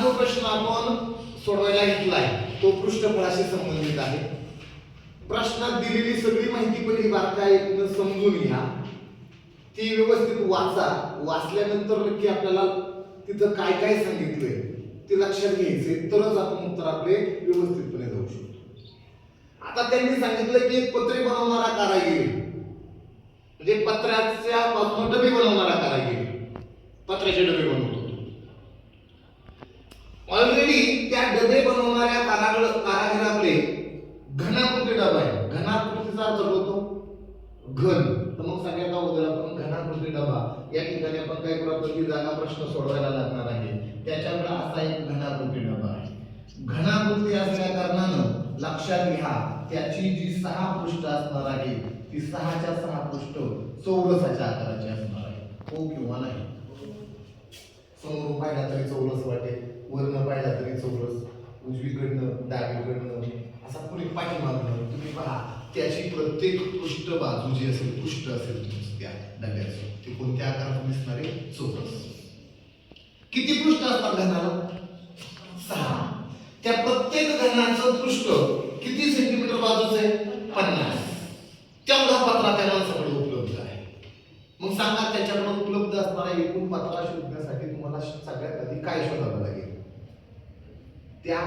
जो प्रश्न आपण सोडवायला घेतलाय तो पृष्ठफळाशी संबंधित आहे. प्रश्नात दिलेली सगळी माहिती पहिली बारकाईने समजून घ्या, ती व्यवस्थित वाचा. वाचल्यानंतर नक्की आपल्याला तिथं काय काय सांगितलंय ते लक्षात घ्यायचे, तरच आपण उत्तर आपले व्यवस्थितपणे जाऊ शकतो. आता त्यांनी सांगितलं की एक पत्रे बनवणारा कारागीर, म्हणजे पत्र्याच्या पासून डबे बनवणारा कारागीर पत्र्याचे डबे बनवतो. ऑलरेडी त्या डबे बनवणाऱ्या कारागिराकडे घनाकृती डबा आहे. घनाकृतीचा अर्थ होतो घन. तर मग सगळ्यात अगोदर आपण घनाकृती डबा या ठिकाणी आपण काय करू, प्रति जागा प्रश्न सोडवायला लागणार आहे. त्याच्याकडे असा एक घनाकृती डबा आहे. घनाकृती असल्या कारणानं लक्षात घ्या, त्याची जी 6 पृष्ठ असणार आहे ती 6च्या 6 पृष्ठ चौरसाच्या आकाराची असणार आहे. हो किंवा नाही? समोरून पाहिला तरी चौरस वाटेल, वरनं पाहिला तरी चौरस, उजवीकडनं डावीकडनं असा पुढे पाठीमागनं तुम्ही पहा, त्याची प्रत्येक पृष्ठ बाजू जी असेल, पृष्ठ असेल त्या डब्याचं, ते कोणत्या आकारात दिसणार आहे? चौरस. किती पृष्ठ असतात घनाला? 6. त्या प्रत्येक घनाचं पृष्ठ किती सेंटीमीटर बाजूचं आहे? 50. तेवढा पत्रा त्या माणसाकडे उपलब्ध आहे. मग सांगा, त्याच्याकडे उपलब्ध असणारा एकूण पत्रा शोधण्यासाठी तुम्हाला सगळ्यात आधी काय शोधावं लागेल? त्या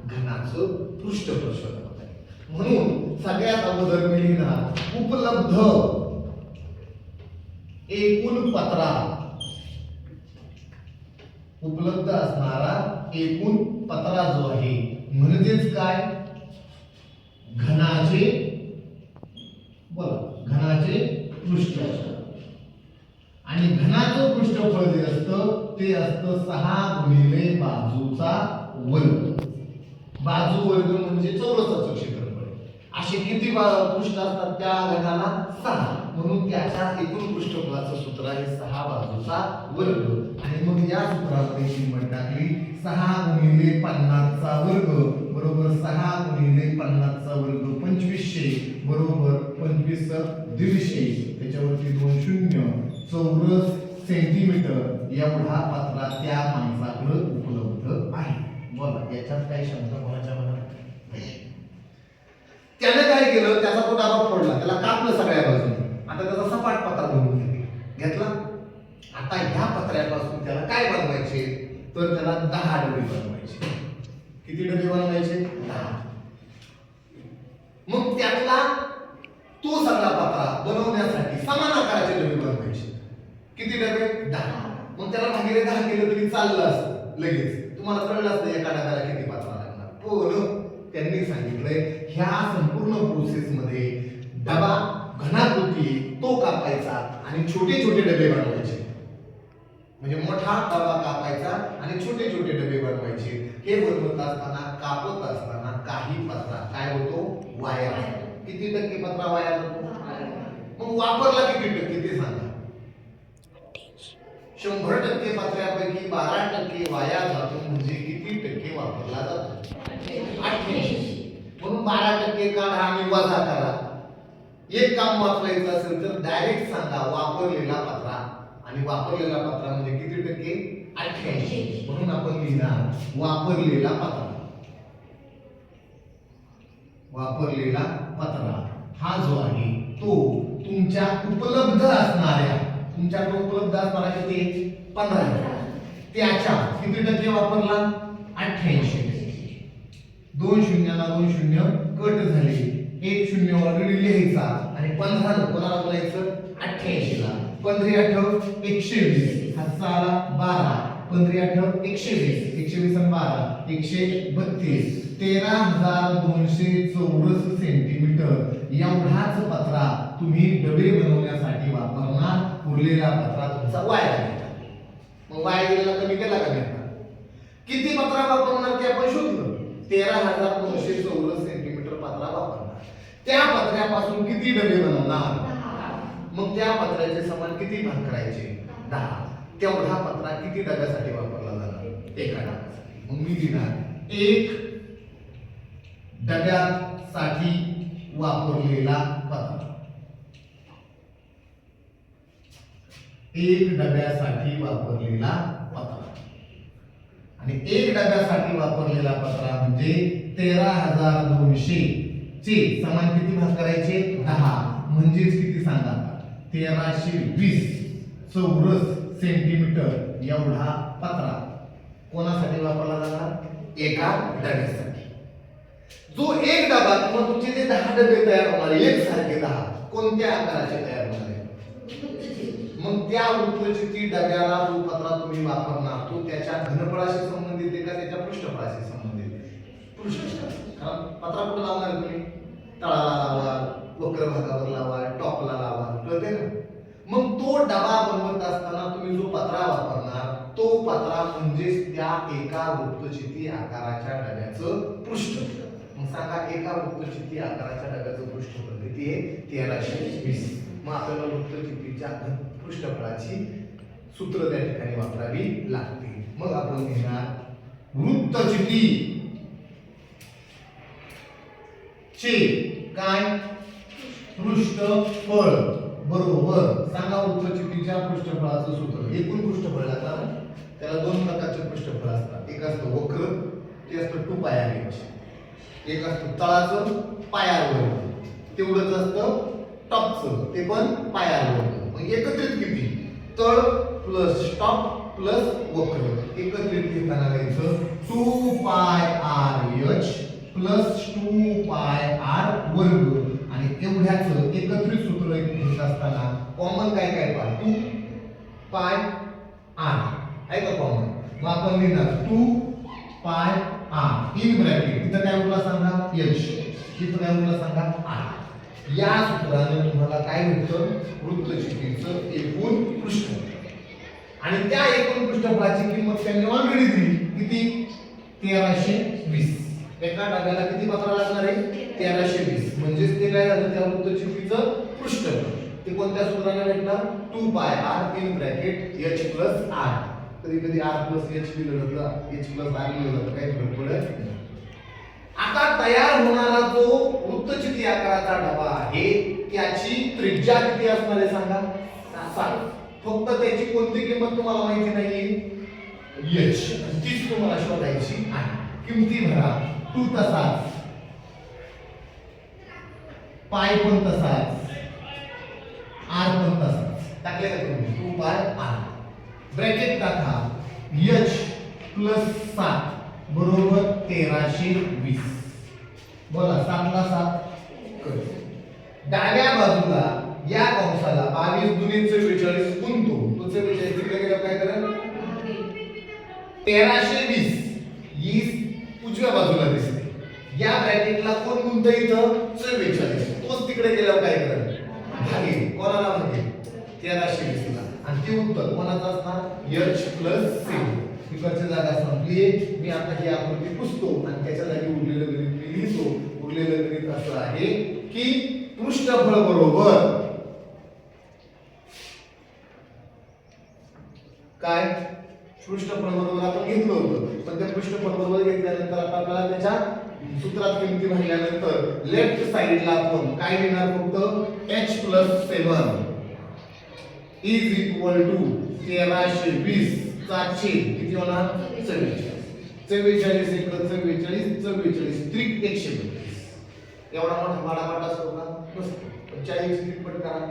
घनाचं पृष्ठफळ शोधावं लागेल. म्हणून सगळ्यात अगोदर मी लिहिणार उपलब्ध एकूण पत्रा, उपलब्ध असणारा एकूण पत्रा जो आहे, म्हणजेच काय? घनाचे, बोला, घनाचे पृष्ठ. आणि घनाचं पृष्ठफळ जे असतं ते असतं 6 गुणिले बाजूचा वर्ग. बाजू वर्ग म्हणजे चौरसाचं क्षेत्रफळ. असे किती पृष्ठ असतात त्या घनाला? 6. म्हणून त्याच्या एकूण पृष्ठफळाचं सूत्र आहे 6 बाजूचा वर्ग. आणि मग या सूत्रामध्ये किंमत टाकली, 6 गुणिले 50 चा वर्ग बरोबर 6 गुणिले 50 चा वर्ग 2500 बरोबर 25 150. त्याच्यावरती 2 शून्य. चौरस सेंटीमीटर एवढा पत्रा त्या माणसाकडे उपलब्ध आहे. बोला, याच्यात काही शंका कोणाच्या मनात? त्याने काय केलं, त्याचा तो डबा फोडला, त्याला कापलं सगळ्या बाजूने. आता त्याचा सपाट पत्रा बनवून घेतला. आता ह्या पत्र्यापासून त्याला काय बनवायचे, तर त्याला 10 डबे बनवायचे. किती डबे बनवायचे? 10. मग त्यातला तो सगळा पत्रा बनवण्यासाठी समान आकाराचे डबे बनवायचे. किती डबे? 10. मग त्याला भागिले 10 केलं तरी चाललं असतं लगेच. तुम्हाला कळलं असतं एका डब्याला किती पत्रा लागणार. पण त्यांनी सांगितलंय ह्या संपूर्ण प्रोसेस मध्ये डबा घनाकृती तो कापायचा आणि छोटे छोटे डबे बनवायचे. म्हणजे मोठा डबा कापायचा आणि छोटे छोटे डबे बनवायचे. हे बनवत असताना, कापत असताना काही पत्रा काय होतो? वाया. किती टक्के पत्रा वाया जातो? मग वापरला किती टक्के ते सांगा. 100% पत्र्यापैकी 12% वाया जातो. म्हणजे किती टक्के वापरला जातो? 88. म्हणून 12% काढा आणि वजा करा. एक काम वापरायचं असेल तर डायरेक्ट सांगा वापरलेला पत्रा, आणि वापरलेला पत्रा म्हणजे किती टक्के? 88. म्हणून आपण लिहिणार वापरलेला पत्रा. वापरलेला पत्रा हा जो आहे तो तुमच्या उपलब्ध असणाऱ्या, तुमच्याकडे उपलब्ध असणारा किती? 15. त्याच्या किती टक्के वापरला? 88. 2 शून्याला 2 शून्य कट झाले. 1 शून्य ऑलरेडी लिहायचा आणि 15 कोणाला बोलायचं? 88 ला. 15 8 120. हातचा आला 12. 15 8 120. 120 आणि 12 132. 13,200 चौरस सेंटीमीटर एवढाच पत्रा तुम्ही डबे बनवण्यासाठी वापरणार. उरलेला पत्रा तुमचा वाया गेला. मग वाया गेलेला कमी केला का नाही? किती पत्रा वापरणार ते आपण शोधलं. 13,200 चौरस सेंटीमीटर पत्रा वापरणार. त्या पत्र्यापासून किती डबे बनवणार? मग त्या पत्र्याचे समान किती भाग करायचे? 10. तेवढा पत्रा किती डब्यासाठी वापरला जाणार? एका डब्यासाठी. मग मी लिहिणार 1 डब्यासाठी वापरलेला पत्रा. 1 डब्यासाठी वापरलेला पत्रा. आणि एक डब्यासाठी वापरलेला पत्रा म्हणजे 13,200 चे समान किती भाग करायचे 10 म्हणजेच किती सांगा 1320 चौरस सेंटीमीटर एवढा पत्रा कोणासाठी वापरला जाणार एका डब्यासाठी. जो एक डबा किंवा तुमचे जे 10 डबे तयार होणार एक सारखे 10 कोणत्या आकाराचे तयार होणार आहे मग त्या वृत्तचिती डब्याला जो पत्रा तुम्ही वापरणार तो त्याच्या घनफळाशी संबंधित आहे का त्याच्या पृष्ठफळाशी संबंधित आहे पृष्ठफळ. कारण पत्रा कुठे लावणार तुम्ही तळाला लावा वक्र भागावर लावा टॉपला लावा कळते ना. मग तो डबा बनवत असताना तुम्ही जो पत्रा वापरणार तो पत्रा म्हणजेच त्या एका वृत्तचिती आकाराच्या डब्याचं पृष्ठफळ. मग सांगा एका वृत्तचिती आकाराच्या डब्याचं पृष्ठफळ किती आहे 1320. मग आपल्याला वृत्तचितीच्या पृष्ठफळाची सूत्र त्या ठिकाणी वापरावी लागते. मग आपण घेणार वृत्तचिती चे काय पृष्ठफळ बरोबर सांगा वृत्तचितीच्या पृष्ठफळाचं सूत्र. एकूण पृष्ठफळ लागणार त्याला दोन प्रकारचे पृष्ठफळ असतात. एक असतं वक्र ते असतं 2 पाय एक असतं तळाचं पायावर तेवढंच असतं टॉपचं ते पण पायावर. मग एकत्रित किती तळ प्लस टॉप प्लस वक्र एकत्रित घेताना लिहायचं 2 pi R H plus 2 pi R वर्ग आणि एवढ्याचं एकत्रित सूत्र घेत असताना कॉमन काय काय पहा 2 पाय आर आहे का कॉमन. मग आपण लिहिणार 2 पाय आर इन ब्रॅकेट इथं काय उरला सांगा एच इथं काय उरला सांगा आर. या सूत्राने तुम्हाला काय भेटतं वृत्तचितीचं एकूण पृष्ठफळ आणि त्या एकूण पृष्ठफळाची किंमत त्यांनी ऑलरेडी दिली किती 1320. एका डब्याला किती पत्रा लागणार आहे 1320 म्हणजेच ते काय झालं त्या वृत्तचितीचं पृष्ठफळ. ते कोणत्या सूत्राने भेटणार 2 pi r in bracket h plus r. कधी कधी आर प्लस एच लिहिलं जातं एच प्लस आर लिहिलं जातं काही फरक पडत नाही. आता तयार होणारा जो वृत्तचिती आकाराचा डबा आहे त्याची त्रिज्या किती असणार आहे सांगा 7. फक्त त्याची कोणती किंमत तुम्हाला माहिती नाहीये एच तीच तुम्हाला शोधायची आहे. किमती भरा 2 तसाच पाय पण तसाच आर पण तसाच टाकले का तुम्ही 2 पाय आर ब्रॅकेट टाका एच प्लस 7 बरोबर 1320. बोला 7 ला 7 कर. डाव्या बाजूला या कंसाला 22 दुनी 44 गुणतो तो 44 तिकडे गेला काय करेल 1320 ही उजव्या बाजूला दिसते. या ब्रॅकेटला कोण गुणतं इथं 44 तोच तिकडे गेल्यावर काय करेल भागेल. कोणाला भागेल 1320 ला आणि ते उत्तर कोणाचं असणार एच प्लस सी. इकडची जागा संपली. मी आता ही आकृती पुसतो आणि त्याच्या जागी उरलेलं गणित मी लिहितो. उरलेलं गणित असं आहे की पृष्ठफळ बरोबर काय पृष्ठफळ बरोबर आपण घेतलं होतं पण त्या पृष्ठफळ बरोबर घेतल्यानंतर आता आपल्याला त्याच्या सूत्रात किमती भरल्यानंतर लेफ्ट साइडला आपण काय लिहिणार फक्त h plus 7 is equal to 1320 चा छेद किती होणार 44. 44 इकडे 44 44 त्रिक 132. एवढा मोठा भाडापाट असतो का नसतो. 40 ची तिप्पट करा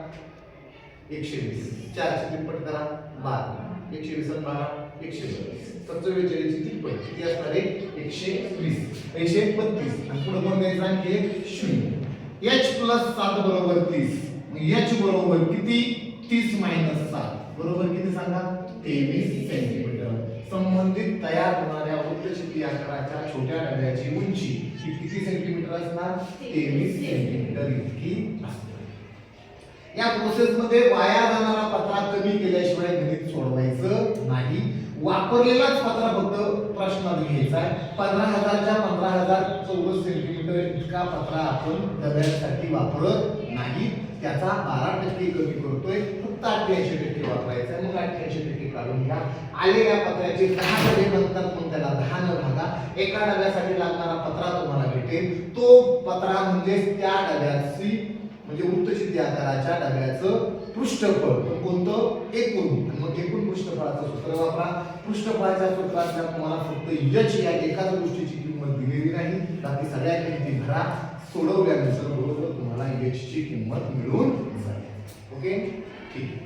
120 4 ची तिप्पट करा 12 120 आणि 12 122 तर 44 ची तिप्पट किती असणार आहे 120 132 आणि पुढे कोण द्यायचं आणखी 0. h प्लस 7 बरोबर 30. h बरोबर किती 30 मायनस 7 बरोबर किती सांगा 23 सेंटीमीटर. संबंधित तयार होणाऱ्या वृत्तचिती आकाराच्या छोट्या डब्याची उंची ही किती सेंटीमीटर असणार 23 सेंटीमीटर इतकी असणार. या प्रोसेस मध्ये वाया जाणारा पत्रा कमी केल्याशिवाय गणित सोडवायचं नाही. वापरलेलाच पत्रा फक्त प्रश्नात घ्यायचा आहे. 15,000 च्या 15,000 चौरस सेंटीमीटर इतका पत्रा आपण डब्यासाठी वापरत नाही. त्याचा 12% कमी करतोय फक्त 88% वापरायचा आहे. मग 88% काढून घ्या. आलेल्या पत्राचे 10 डबे बनतात मग त्याला 10 न भागा. एका डब्यासाठी लागणारा पत्रा तुम्हाला भेटेल. तो पत्रा म्हणजे त्या डब्याची म्हणजे वृत्तचिती आकाराच्या डब्याचं पृष्ठफळ कोणतं एकूण. मग एकूण पृष्ठफळाचं सूत्र वापरा पृष्ठभागाच्या सूत्रात तुम्हाला फक्त h या एकाच गोष्टीची किंमत दिलेली नाही, बाकी सगळ्या किमती भरा. सोडवल्यानंतर बरोबर तुम्हाला h ची किंमत मिळून जाईल. ओके, ठीक आहे.